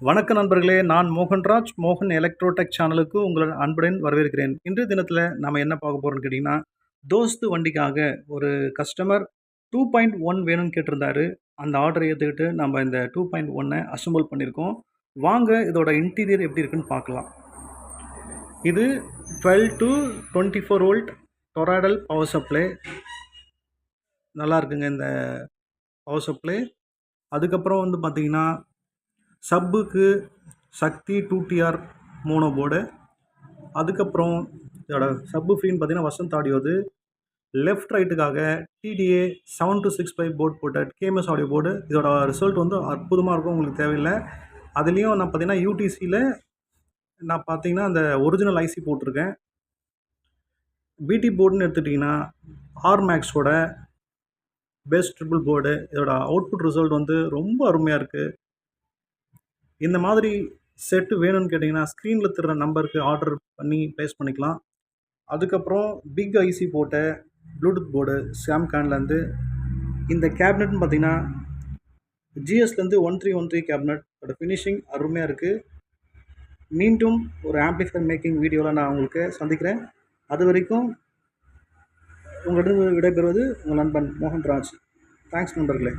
வணக்க நண்பர்களே! நான் மோகன்ராஜ். மோகன் எலக்ட்ரோடெக் சேனலுக்கு உங்கள அன்புடன் வரவேற்கிறேன். இன்றைய தினத்தில நாம என்ன பார்க்க போறோம்னு கேட்டீங்கன்னா, தோஸ்த் வண்டிக்காக ஒரு கஸ்டமர் 2.1 வேணும்னு கேட்டிருந்தாரு. அந்த ஆர்டர ஏத்துக்கிட்டு நம்ம இந்த 2.1 அசெம்பிள் பண்ணியிருக்கோம். வாங்க இதோட இன்டீரியர் எப்படி இருக்குன்னு பார்க்கலாம். இது 12 to 24 volt toroidal power supply. நல்லா இருக்குங்க இந்த பவர் சப்ளை. அதுக்கப்புறம் வந்து பார்த்தீங்கன்னா, சப்புக்கு சக்தி 2TR மோனோ போர்டு. அதுக்கப்புறம் இதோட சப்பு ஃப்ரீன்னு பார்த்தீங்கன்னா வசந்த் ஆடியோது. லெஃப்ட் ரைட்டுக்காக டிடிஏ 7265 போர்ட் போட்ட கேஎம்எஸ் ஆடியோ போர்டு. இதோட ரிசல்ட் வந்து அற்புதமாக இருக்கும், உங்களுக்கு தேவையில்லை. அதுலேயும் நான் பார்த்தீங்கன்னா யூடிசியில் நான் பார்த்தீங்கன்னா அந்த ஒரிஜினல் ஐசி போட்டிருக்கேன். பிடி போர்டுன்னு எடுத்துட்டிங்கன்னா ஆர்மேக்ஸோட பேஸ் ட்ரிபிள் போர்டு. இதோட அவுட்புட் ரிசல்ட் வந்து ரொம்ப அருமையாக இருக்குது. இந்த மாதிரி செட்டு வேணும்னு கேட்டிங்கன்னா ஸ்க்ரீனில் தெரிகிற நம்பருக்கு ஆர்டர் பண்ணி ப்ளேஸ் பண்ணிக்கலாம். அதுக்கப்புறம் பிக் ஐசி போட்ட ப்ளூடூத் போர்டு சாம்கான்லேருந்து. இந்த கேபினெட்னு பார்த்தீங்கன்னா ஜிஎஸ்லேருந்து 1313 கேபினெட். அதோட ஃபினிஷிங் அருமையாக இருக்குது. மீண்டும் ஒரு ஆம்பிளிஃபையர் மேக்கிங் வீடியோவில் நான் உங்களுக்கு சந்திக்கிறேன். அது வரைக்கும் உங்களிடம் விடைபெறுவது உங்கள் நண்பன் மோகன்ராஜ். தேங்க்ஸ் நண்பர்களே.